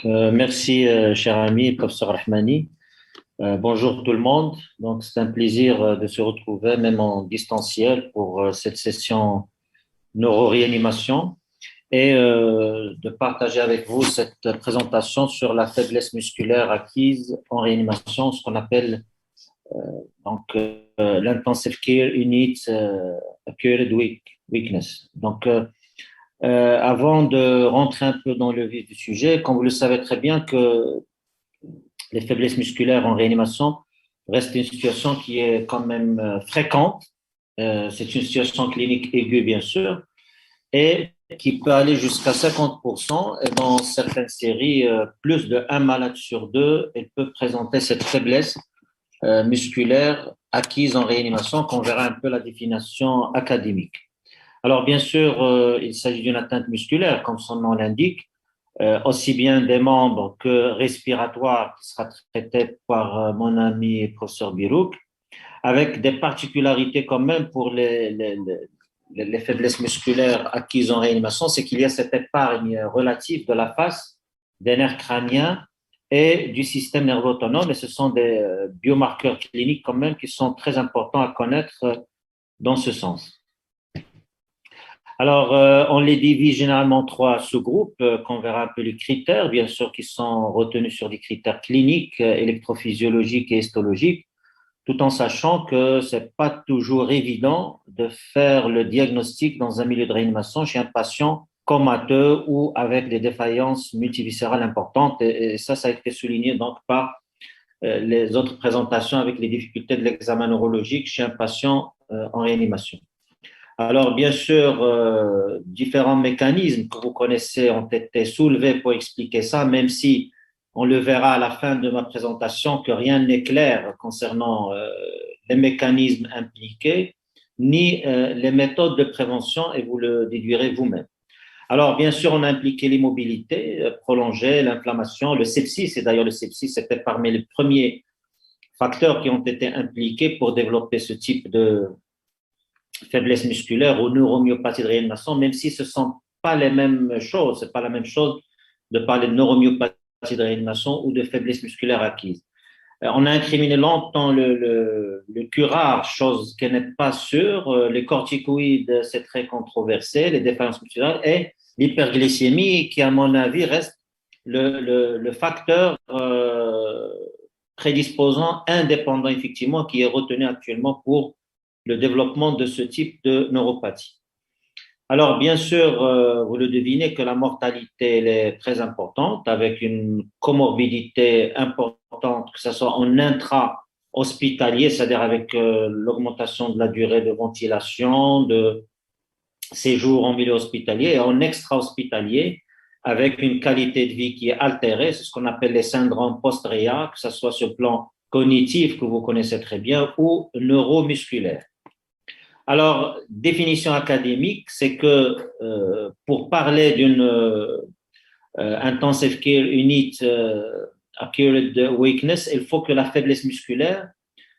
Merci, cher ami, professeur Rahmani. Bonjour tout le monde. Donc, c'est un plaisir de se retrouver, même en distanciel, pour cette session neuro-réanimation et de partager avec vous cette présentation sur la faiblesse musculaire acquise en réanimation, ce qu'on appelle l'intensive care unit acquired weakness. Avant de rentrer un peu dans le vif du sujet, comme vous le savez très bien que les faiblesses musculaires en réanimation restent une situation qui est quand même fréquente. C'est une situation clinique aiguë, bien sûr, et qui peut aller jusqu'à 50%. Et dans certaines séries, plus de un malade sur deux, elle peut présenter cette faiblesse musculaire acquise en réanimation, qu'on verra un peu la définition académique. Alors, bien sûr, il s'agit d'une atteinte musculaire, comme son nom l'indique, aussi bien des membres que respiratoires, qui sera traité par mon ami professeur Birouk, avec des particularités quand même pour les faiblesses musculaires acquises en réanimation, c'est qu'il y a cette épargne relative de la face, des nerfs crâniens et du système nerveux autonome, et ce sont des biomarqueurs cliniques quand même qui sont très importants à connaître dans ce sens. Alors, on les divise généralement en trois sous-groupes, qu'on verra un peu les critères, bien sûr, qui sont retenus sur des critères cliniques, électrophysiologiques et histologiques, tout en sachant que c'est pas toujours évident de faire le diagnostic dans un milieu de réanimation chez un patient comateux ou avec des défaillances multiviscérales importantes. Et ça a été souligné donc par les autres présentations avec les difficultés de l'examen neurologique chez un patient en réanimation. Alors, bien sûr, différents mécanismes que vous connaissez ont été soulevés pour expliquer ça, même si on le verra à la fin de ma présentation que rien n'est clair concernant les mécanismes impliqués, ni les méthodes de prévention, et vous le déduirez vous-même. Alors, bien sûr, on a impliqué l'immobilité prolongée, l'inflammation, le sepsis, et d'ailleurs le sepsis était parmi les premiers facteurs qui ont été impliqués pour développer ce type de faiblesse musculaire ou neuromyopathie de réanimation, même si ce ne sont pas les mêmes choses. Ce n'est pas la même chose de parler de neuromyopathie de réanimation ou de faiblesse musculaire acquise. On a incriminé longtemps le curare, chose qui n'est pas sûre. Les corticoïdes, c'est très controversé, les défaillances musculaires et l'hyperglycémie, qui, à mon avis, reste le facteur prédisposant indépendant, effectivement, qui est retenu actuellement pour le développement de ce type de neuropathie. Alors, bien sûr, vous le devinez que la mortalité elle est très importante, avec une comorbidité importante, que ce soit en intra-hospitalier, c'est-à-dire avec l'augmentation de la durée de ventilation, de séjour en milieu hospitalier, et en extra-hospitalier, avec une qualité de vie qui est altérée, c'est ce qu'on appelle les syndromes post-réa, que ce soit sur le plan cognitif, que vous connaissez très bien, ou neuromusculaire. Alors, définition académique, c'est que pour parler d'une intensive care unit acquired weakness, il faut que la faiblesse musculaire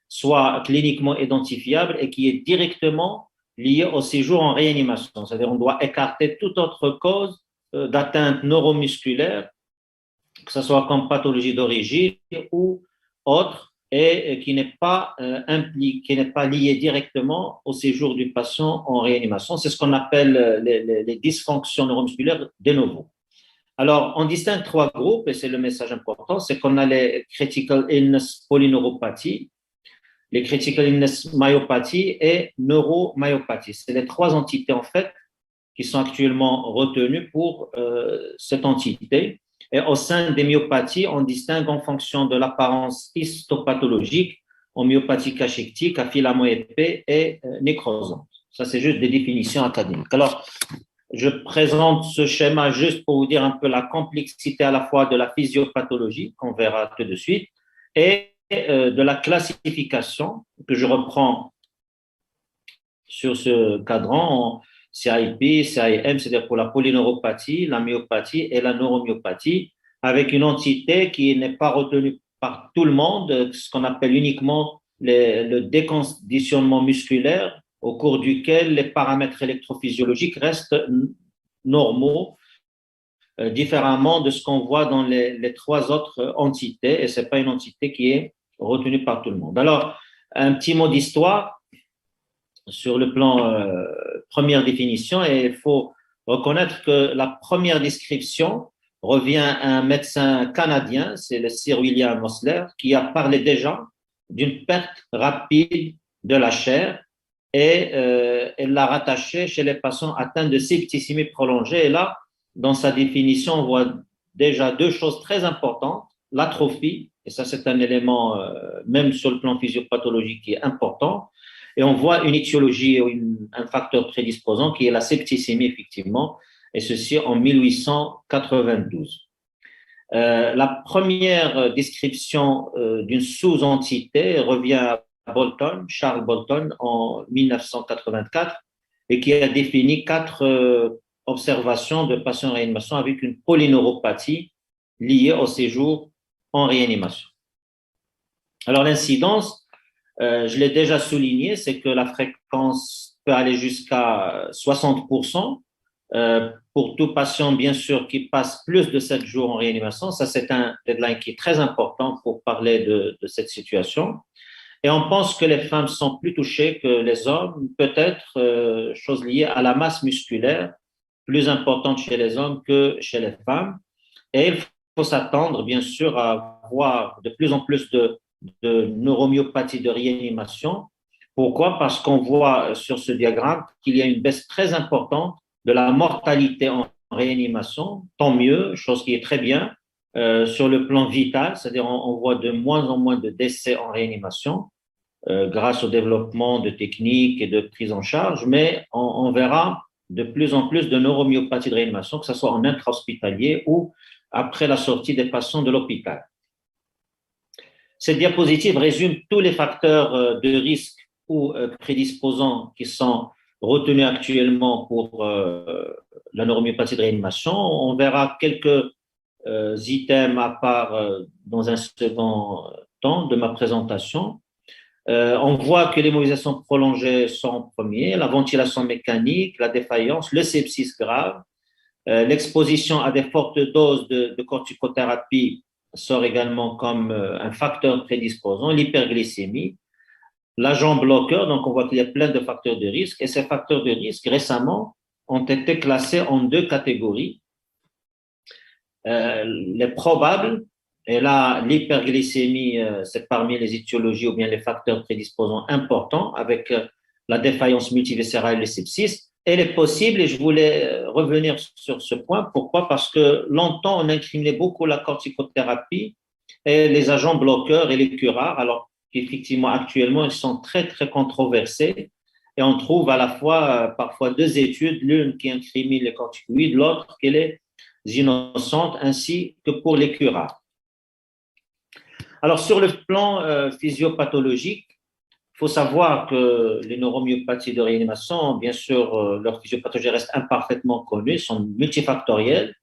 soit cliniquement identifiable et qui est directement liée au séjour en réanimation. C'est-à-dire qu'on doit écarter toute autre cause d'atteinte neuromusculaire, que ce soit comme pathologie d'origine ou autre, et qui n'est pas impliqué, qui n'est pas lié directement au séjour du patient en réanimation. C'est ce qu'on appelle les dysfonctions neuromusculaires de novo. Alors, on distingue trois groupes, et c'est le message important, c'est qu'on a les critical illness polyneuropathie, les critical illness myopathy et neuromyopathie. C'est les trois entités, en fait, qui sont actuellement retenues pour cette entité. Et au sein des myopathies, on distingue en fonction de l'apparence histopathologique, en myopathie cachectique, à filament épais et nécrosante. Ça, c'est juste des définitions académiques. Alors, je présente ce schéma juste pour vous dire un peu la complexité à la fois de la physiopathologie, qu'on verra tout de suite, et de la classification que je reprends sur ce cadran en CIP, CIM, c'est-à-dire pour la polyneuropathie, la myopathie et la neuromyopathie, avec une entité qui n'est pas retenue par tout le monde, ce qu'on appelle uniquement le déconditionnement musculaire, au cours duquel les paramètres électrophysiologiques restent normaux différemment de ce qu'on voit dans les trois autres entités, et ce n'est pas une entité qui est retenue par tout le monde. Alors, un petit mot d'histoire sur le plan première définition, et il faut reconnaître que la première description revient à un médecin canadien, c'est le Sir William Osler, qui a parlé déjà d'une perte rapide de la chair et elle l'a rattaché chez les patients atteints de septicémie prolongée. Et là, dans sa définition, on voit déjà deux choses très importantes. L'atrophie, et ça c'est un élément, même sur le plan physiopathologique, qui est important. Et on voit une étiologie, un facteur prédisposant qui est la septicémie, effectivement, et ceci en 1892. La première description d'une sous-entité revient à Bolton, Charles Bolton, en 1984, et qui a défini 4 observations de patients en réanimation avec une polyneuropathie liée au séjour en réanimation. Alors l'incidence, je l'ai déjà souligné, c'est que la fréquence peut aller jusqu'à 60%. Pour tout patient, bien sûr, qui passe plus de 7 jours en réanimation. Ça, c'est un deadline qui est très important pour parler de cette situation. Et on pense que les femmes sont plus touchées que les hommes, peut-être chose liée à la masse musculaire, plus importante chez les hommes que chez les femmes. Et il faut s'attendre, bien sûr, à voir de plus en plus de neuromyopathie de réanimation. Pourquoi? Parce qu'on voit sur ce diagramme qu'il y a une baisse très importante de la mortalité en réanimation, tant mieux, chose qui est très bien, sur le plan vital, c'est-à-dire on voit de moins en moins de décès en réanimation grâce au développement de techniques et de prise en charge, mais on verra de plus en plus de neuromyopathie de réanimation, que ce soit en intra-hospitalier ou après la sortie des patients de l'hôpital. Cette diapositive résume tous les facteurs de risque ou prédisposants qui sont retenus actuellement pour la neuromyopathie de réanimation. On verra quelques items à part dans un second temps de ma présentation. On voit que les mobilisations prolongées sont en premier, la ventilation mécanique, la défaillance, le sepsis grave, l'exposition à des fortes doses de corticothérapie sort également comme un facteur prédisposant, l'hyperglycémie, l'agent bloqueur, donc on voit qu'il y a plein de facteurs de risque, et ces facteurs de risque récemment ont été classés en 2 catégories. Les probables, et là l'hyperglycémie, c'est parmi les étiologies ou bien les facteurs prédisposants importants avec la défaillance multiviscérale et le sepsis. Elle est possible, et je voulais revenir sur ce point. Pourquoi? Parce que longtemps, on incriminait beaucoup la corticothérapie et les agents bloqueurs et les curares, alors qu'effectivement, actuellement, ils sont très, très controversés. Et on trouve à la fois, parfois, 2 études, l'une qui incrimine les corticoïdes, l'autre qui les innocente, ainsi que pour les curares. Alors, sur le plan physiopathologique, il faut savoir que les neuromyopathies de réanimation, bien sûr, leur physiopathologie reste imparfaitement connue, sont multifactorielles.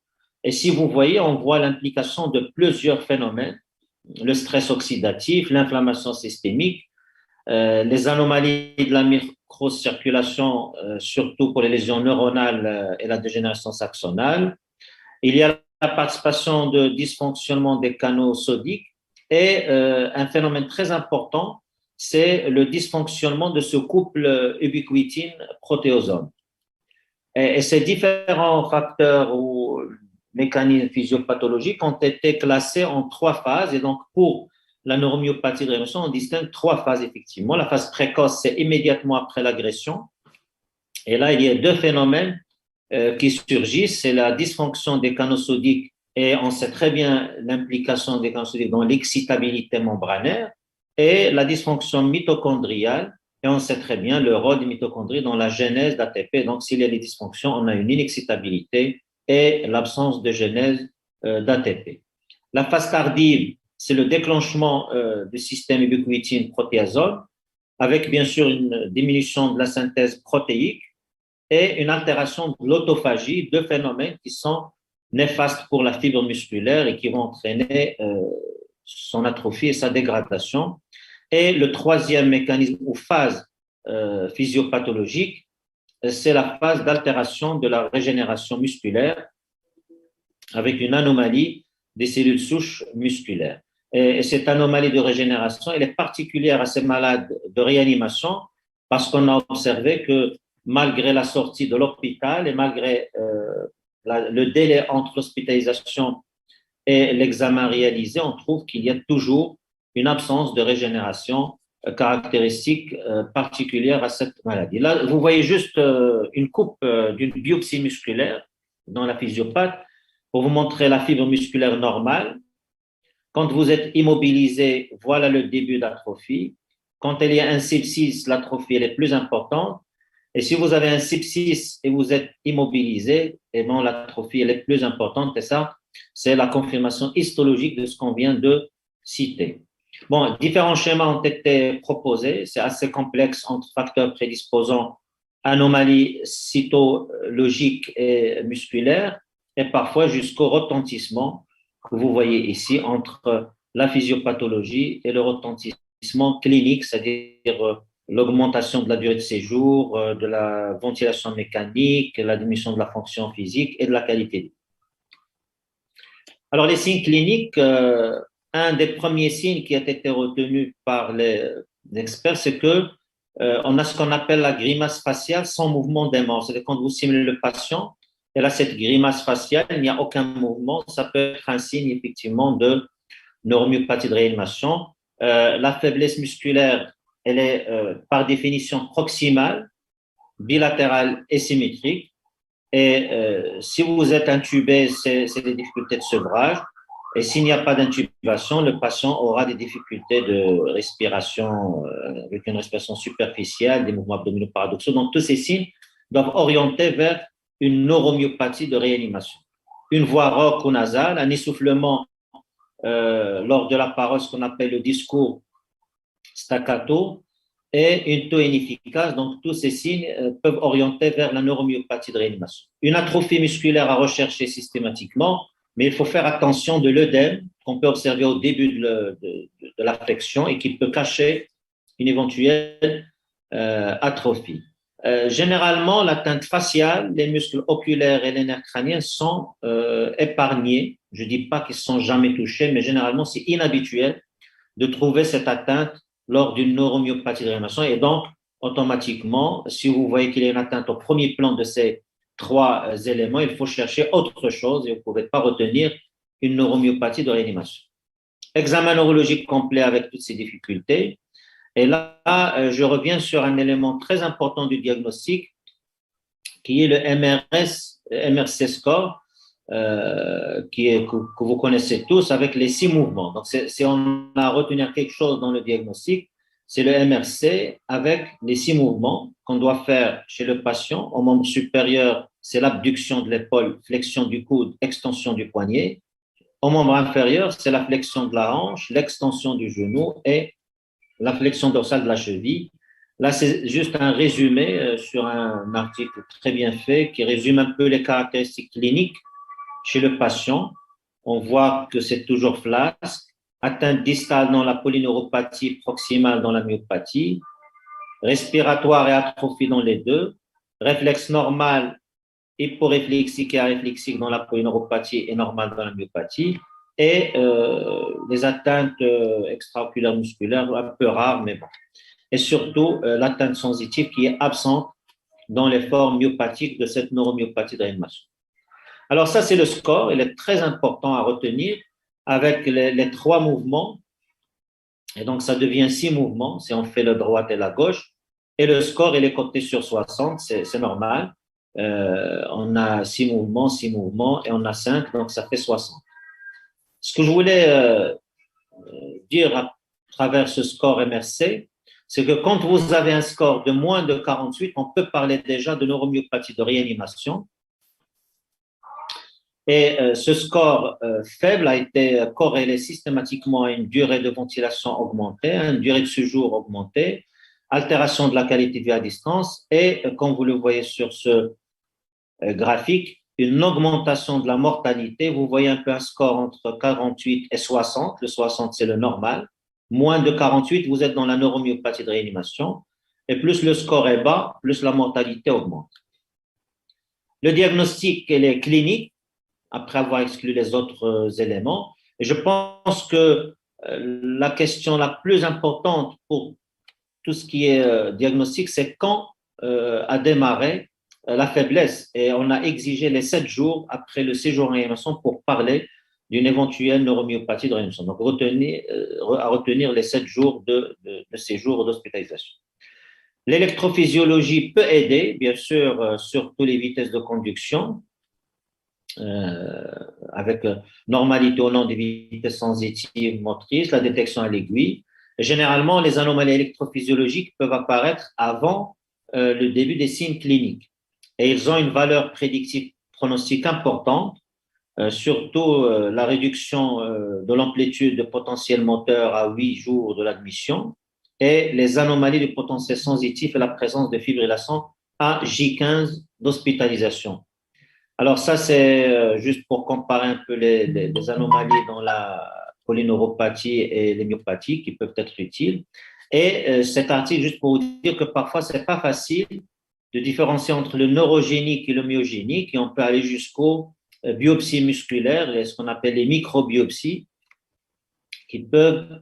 Et si vous voyez, on voit l'implication de plusieurs phénomènes, le stress oxydatif, l'inflammation systémique, les anomalies de la microcirculation, surtout pour les lésions neuronales et la dégénérescence axonale. Il y a la participation de dysfonctionnement des canaux sodiques et un phénomène très important, c'est le dysfonctionnement de ce couple ubiquitine-protéasome. Et ces différents facteurs ou mécanismes physiopathologiques ont été classés en 3 phases. Et donc, pour la neuromyopathie de réanimation, on distingue 3 phases, effectivement. La phase précoce, c'est immédiatement après l'agression. Et là, il y a 2 phénomènes qui surgissent. C'est la dysfonction des canaux sodiques, et on sait très bien l'implication des canaux sodiques dans l'excitabilité membranaire, et la dysfonction mitochondriale, et on sait très bien le rôle des mitochondries dans la genèse d'ATP. Donc, s'il y a des dysfonctions, on a une inexcitabilité et l'absence de genèse d'ATP. La phase tardive, c'est le déclenchement du système ubiquitine-protéasome, avec bien sûr une diminution de la synthèse protéique et une altération de l'autophagie, 2 phénomènes qui sont néfastes pour la fibre musculaire et qui vont entraîner son atrophie et sa dégradation. Et le 3e mécanisme ou phase physiopathologique, c'est la phase d'altération de la régénération musculaire avec une anomalie des cellules souches musculaires. Et cette anomalie de régénération, elle est particulière à ces malades de réanimation parce qu'on a observé que malgré la sortie de l'hôpital et malgré le délai entre l'hospitalisation et l'examen réalisé, on trouve qu'il y a toujours une absence de régénération caractéristique particulière à cette maladie. Là, vous voyez juste une coupe d'une biopsie musculaire dans la physiopathe pour vous montrer la fibre musculaire normale. Quand vous êtes immobilisé, voilà le début d'atrophie. Quand il y a un sepsis, l'atrophie elle est plus importante. Et si vous avez un sepsis et vous êtes immobilisé, eh bien, l'atrophie elle est plus importante. Et ça, c'est la confirmation histologique de ce qu'on vient de citer. Bon, différents schémas ont été proposés. C'est assez complexe entre facteurs prédisposants, anomalies cytologiques et musculaires, et parfois jusqu'au retentissement que vous voyez ici entre la physiopathologie et le retentissement clinique, c'est-à-dire l'augmentation de la durée de séjour, de la ventilation mécanique, la diminution de la fonction physique et de la qualité de vie. Alors, les signes cliniques, un des premiers signes qui a été retenu par les experts, c'est que on a ce qu'on appelle la grimace faciale sans mouvement des membres. C'est-à-dire quand vous simulez le patient, et là, cette grimace faciale, il n'y a aucun mouvement. Ça peut être un signe, effectivement, de neuromyopathie de réanimation. La faiblesse musculaire, elle est par définition proximale, bilatérale et symétrique. Et si vous êtes intubé, c'est des difficultés de sevrage. Et s'il n'y a pas d'intubation, le patient aura des difficultés de respiration, avec une respiration superficielle, des mouvements abdominaux paradoxaux. Donc, tous ces signes doivent orienter vers une neuromyopathie de réanimation. Une voix rauque ou nasale, un essoufflement lors de la parole, ce qu'on appelle le discours staccato, et une toux inefficace. Donc, tous ces signes peuvent orienter vers la neuromyopathie de réanimation. Une atrophie musculaire à rechercher systématiquement, mais il faut faire attention de l'œdème qu'on peut observer au début de l'affection et qui peut cacher une éventuelle atrophie. Généralement, l'atteinte faciale, les muscles oculaires et les nerfs crâniens sont épargnés. Je ne dis pas qu'ils ne sont jamais touchés, mais généralement, c'est inhabituel de trouver cette atteinte lors d'une neuromyopathie de réanimation. Et donc, automatiquement, si vous voyez qu'il y a une atteinte au premier plan de ces trois éléments, il faut chercher autre chose et vous ne pouvez pas retenir une neuromyopathie de réanimation. Examen neurologique complet avec toutes ces difficultés. Et là, je reviens sur un élément très important du diagnostic qui est le MRC score, que vous connaissez tous avec les 6 mouvements. Donc, si on a à retenir quelque chose dans le diagnostic, c'est le MRC avec les 6 mouvements qu'on doit faire chez le patient. Au membre supérieur, c'est l'abduction de l'épaule, flexion du coude, extension du poignet. Au membre inférieur, c'est la flexion de la hanche, l'extension du genou et la flexion dorsale de la cheville. Là, c'est juste un résumé sur un article très bien fait qui résume un peu les caractéristiques cliniques chez le patient. On voit que c'est toujours flasque, atteinte distale dans la polyneuropathie, proximale dans la myopathie, respiratoire et atrophie dans les deux, réflexe normal, hyporéflexique et aréflexique dans la polyneuropathie et normal dans la myopathie, et les atteintes extraoculaires musculaires, un peu rares, mais bon. Et surtout, l'atteinte sensitive qui est absente dans les formes myopathiques de cette neuromyopathie de réanimation. Alors ça, c'est le score. Il est très important à retenir avec les 3 mouvements. Et donc, ça devient 6 mouvements si on fait la droite et la gauche. Et le score, il est coté sur 60, c'est normal. On a 6 mouvements, et on a 5, donc ça fait 60. Ce que je voulais dire à travers ce score MRC, c'est que quand vous avez un score de moins de 48, on peut parler déjà de neuromyopathie de réanimation. Et ce score faible a été corrélé systématiquement à une durée de ventilation augmentée, à une durée de séjour augmentée, altération de la qualité de vie à distance et, comme vous le voyez sur ce graphique, une augmentation de la mortalité. Vous voyez un peu un score entre 48 et 60. Le 60, c'est le normal. Moins de 48, vous êtes dans la neuromyopathie de réanimation. Et plus le score est bas, plus la mortalité augmente. Le diagnostic, il est clinique. après avoir exclu les autres éléments. Et je pense que la question la plus importante pour tout ce qui est diagnostic, c'est quand a démarré la faiblesse. Et on a exigé les 7 jours après le séjour en réanimation pour parler d'une éventuelle neuromyopathie de réanimation. Donc, à retenir les 7 jours de séjour d'hospitalisation. L'électrophysiologie peut aider, bien sûr, sur toutes les vitesses de conduction, avec normalité au nom des vitesses sensitives motrices, la détection à l'aiguille. Généralement, les anomalies électrophysiologiques peuvent apparaître avant le début des signes cliniques et ils ont une valeur prédictive pronostique importante, surtout la réduction de l'amplitude de potentiel moteur à 8 jours de l'admission et les anomalies de potentiel sensitif et la présence de fibrillation à J15 d'hospitalisation. Alors ça, c'est juste pour comparer un peu les anomalies dans la polyneuropathie et les myopathies qui peuvent être utiles. Et cet article, juste pour vous dire que parfois, c'est pas facile de différencier entre le neurogénique et le myogénique, et on peut aller jusqu'aux biopsies musculaires, ce qu'on appelle les microbiopsies, qui peuvent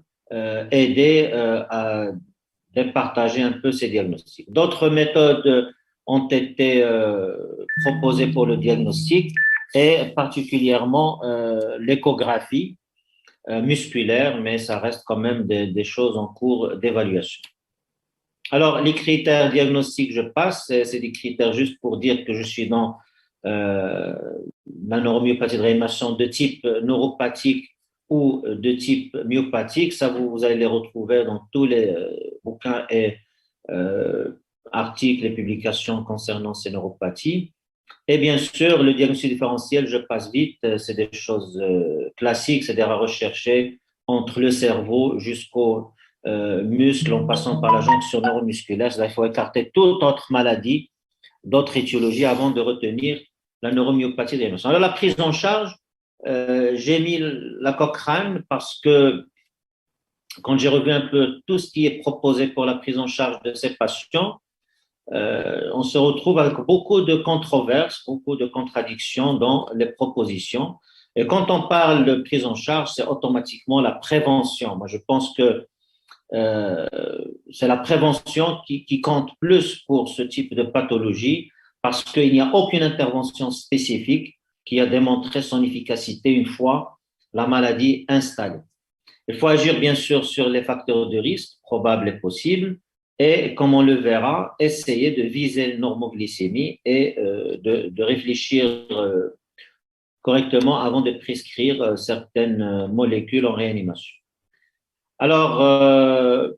aider à départager un peu ces diagnostics. D'autres méthodes ont été proposées pour le diagnostic, et particulièrement l'échographie musculaire, mais ça reste quand même des choses en cours d'évaluation. Alors, les critères diagnostiques, je passe, c'est des critères juste pour dire que je suis dans la neuromyopathie de réanimation de type neuropathique ou de type myopathique. Ça, vous allez les retrouver dans tous les bouquins et articles et publications concernant ces neuropathies. Et bien sûr, le diagnostic différentiel, je passe vite, c'est des choses classiques, c'est-à-dire à rechercher entre le cerveau jusqu'au muscle en passant par la jonction neuromusculaire. Il faut écarter toute autre maladie, d'autres étiologies avant de retenir la neuromyopathie de réanimation. Alors, la prise en charge, j'ai mis la Cochrane parce que quand j'ai revu un peu tout ce qui est proposé pour la prise en charge de ces patients, on se retrouve avec beaucoup de controverses, beaucoup de contradictions dans les propositions. Et quand on parle de prise en charge, c'est automatiquement la prévention. Moi, je pense que c'est la prévention qui compte plus pour ce type de pathologie parce qu'il n'y a aucune intervention spécifique qui a démontré son efficacité une fois la maladie installée. Il faut agir bien sûr sur les facteurs de risque probables et possibles et, comme on le verra, essayer de viser la normoglycémie et de réfléchir correctement avant de prescrire certaines molécules en réanimation. Alors,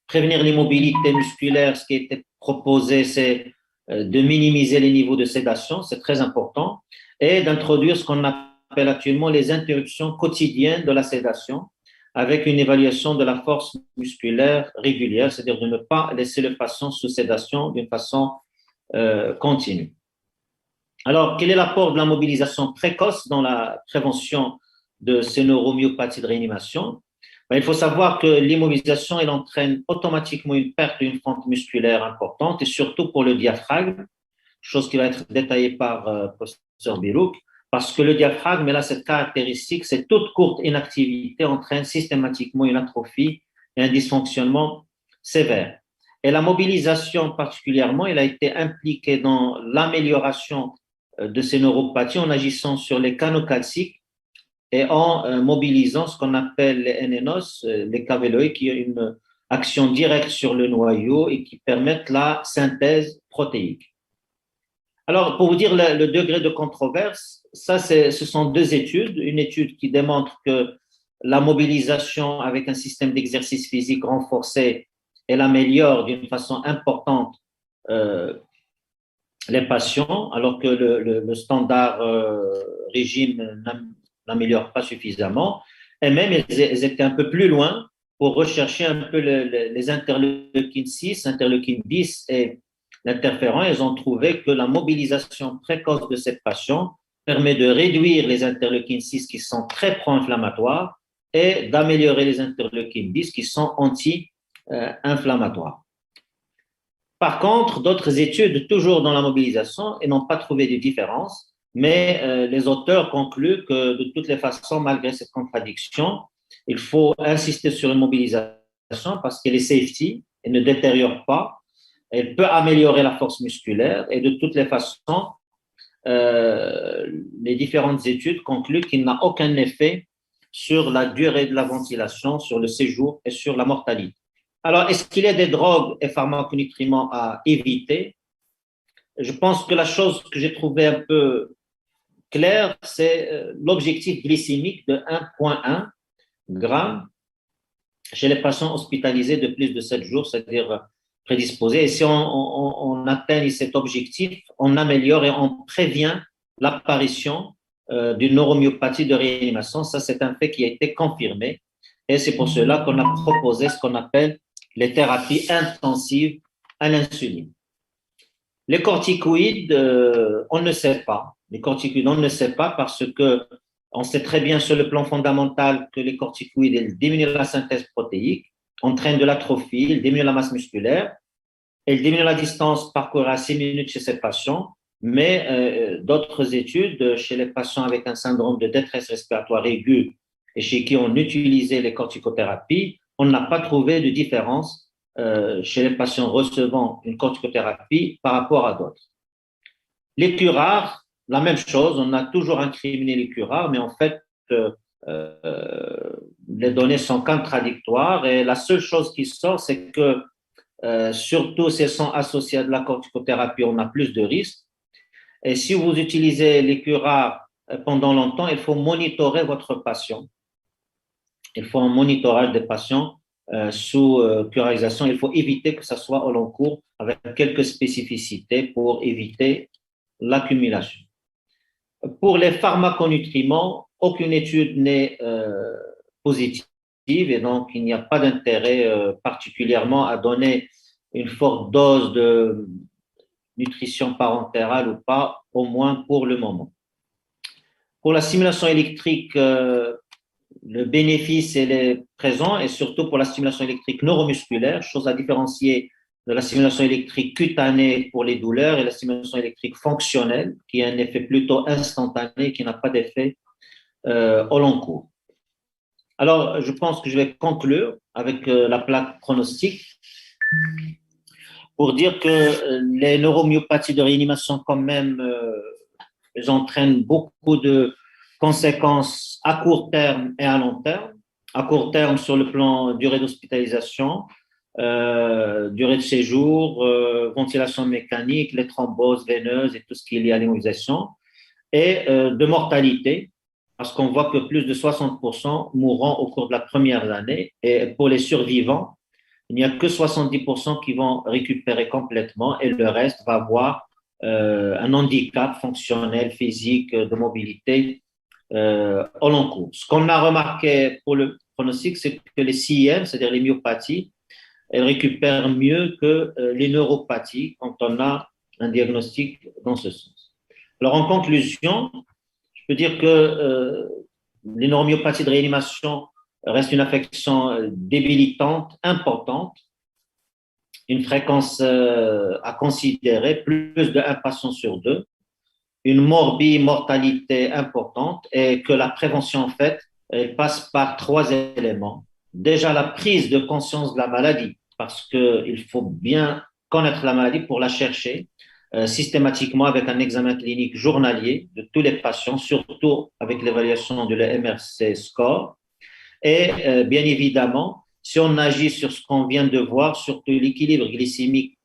prévenir l'immobilité musculaire, ce qui a été proposé, c'est de minimiser les niveaux de sédation, c'est très important, et d'introduire ce qu'on appelle actuellement les interruptions quotidiennes de la sédation, avec une évaluation de la force musculaire régulière, c'est-à-dire de ne pas laisser le patient sous sédation d'une façon continue. Alors, quel est l'apport de la mobilisation précoce dans la prévention de ces neuromyopathies de réanimation? Il faut savoir que l'immobilisation, elle entraîne automatiquement une perte d'une fente musculaire importante et surtout pour le diaphragme, chose qui va être détaillée par professeur Birouk, parce que le diaphragme, il a cette caractéristique, c'est toute courte inactivité entraîne systématiquement une atrophie et un dysfonctionnement sévère. Et la mobilisation particulièrement, elle a été impliquée dans l'amélioration de ces neuropathies en agissant sur les canaux calciques et en mobilisant ce qu'on appelle les NNOS, les cavéloïdes, qui ont une action directe sur le noyau et qui permettent la synthèse protéique. Alors, pour vous dire le degré de controverse, ça, ce sont deux études. Une étude qui démontre que la mobilisation avec un système d'exercice physique renforcé, elle améliore d'une façon importante les patients, alors que le standard régime n'améliore pas suffisamment. Et même, ils étaient un peu plus loin pour rechercher un peu les interleukines 6, interleukine 10 et l'interféron. Ils ont trouvé que la mobilisation précoce de ces patients permet de réduire les interleukines 6 qui sont très pro-inflammatoires et d'améliorer les interleukines 10 qui sont anti-inflammatoires. Par contre, d'autres études, toujours dans la mobilisation, et n'ont pas trouvé de différence. Mais les auteurs concluent que de toutes les façons, malgré cette contradiction, il faut insister sur une mobilisation parce qu'elle est safety, elle ne détériore pas, elle peut améliorer la force musculaire et de toutes les façons, les différentes études concluent qu'il n'a aucun effet sur la durée de la ventilation, sur le séjour et sur la mortalité. Alors, est-ce qu'il y a des drogues et pharmaconutriments à éviter? Je pense que la chose que j'ai trouvée un peu claire, c'est l'objectif glycémique de 1,1 g chez les patients hospitalisés de plus de 7 jours, c'est-à-dire prédisposés. Et si on atteint cet objectif, on améliore et on prévient l'apparition d'une neuromyopathie de réanimation. Ça, c'est un fait qui a été confirmé. Et c'est pour cela qu'on a proposé ce qu'on appelle les thérapies intensives à l'insuline. Les corticoïdes, on ne sait pas. Les corticoïdes, on ne sait pas parce que on sait très bien sur le plan fondamental que les corticoïdes elles diminuent la synthèse protéique, entraînent de l'atrophie, ils diminuent la masse musculaire, elles diminuent la distance parcourue à 6 minutes chez ces patients, mais d'autres études chez les patients avec un syndrome de détresse respiratoire aiguë et chez qui on utilisait les corticothérapies, on n'a pas trouvé de différence chez les patients recevant une corticothérapie par rapport à d'autres. Les curares, la même chose, on a toujours incriminé les curares, mais en fait, les données sont contradictoires et la seule chose qui sort, c'est que surtout si elles sont associées à de la corticothérapie, on a plus de risques. Et si vous utilisez les curares pendant longtemps, il faut monitorer votre patient. Il faut un monitorage des patients sous curarisation. Il faut éviter que ça soit au long cours avec quelques spécificités pour éviter l'accumulation. Pour les pharmaconutriments, aucune étude n'est positive et donc il n'y a pas d'intérêt particulièrement à donner une forte dose de nutrition parentérale ou pas, au moins pour le moment. Pour la stimulation électrique, le bénéfice est présent et surtout pour la stimulation électrique neuromusculaire, chose à différencier de la stimulation électrique cutanée pour les douleurs et la stimulation électrique fonctionnelle qui a un effet plutôt instantané, qui n'a pas d'effet au long cours. Alors, je pense que je vais conclure avec la plaque pronostique pour dire que les neuromyopathies de réanimation quand même, elles entraînent beaucoup de conséquences à court terme et à long terme. À court terme, sur le plan durée d'hospitalisation, durée de séjour, ventilation mécanique, les thromboses veineuses et tout ce qui est lié à l'immobilisation, et de mortalité, parce qu'on voit que plus de 60% mourront au cours de la première année, et pour les survivants, il n'y a que 70% qui vont récupérer complètement, et le reste va avoir un handicap fonctionnel, physique, de mobilité au long cours. Ce qu'on a remarqué pour le pronostic, c'est que les CIM, c'est-à-dire les myopathies, elles récupèrent mieux que les neuropathies quand on a un diagnostic dans ce sens. Alors, en conclusion, je peux dire que les neuromyopathies de réanimation restent une affection débilitante, importante, une fréquence à considérer, plus de 1 patient sur 2, une morbimortalité importante et que la prévention, en fait, elle passe par 3 éléments. Déjà, la prise de conscience de la maladie, parce qu'il faut bien connaître la maladie pour la chercher systématiquement avec un examen clinique journalier de tous les patients, surtout avec l'évaluation de l'MRC score. Et bien évidemment, si on agit sur ce qu'on vient de voir, surtout l'équilibre glycémique,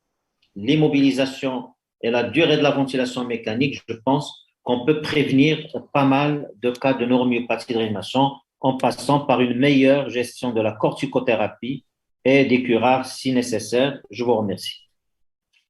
l'immobilisation et la durée de la ventilation mécanique, je pense qu'on peut prévenir pas mal de cas de neuromyopathie de réanimation en passant par une meilleure gestion de la corticothérapie et des curares si nécessaire. Je vous remercie.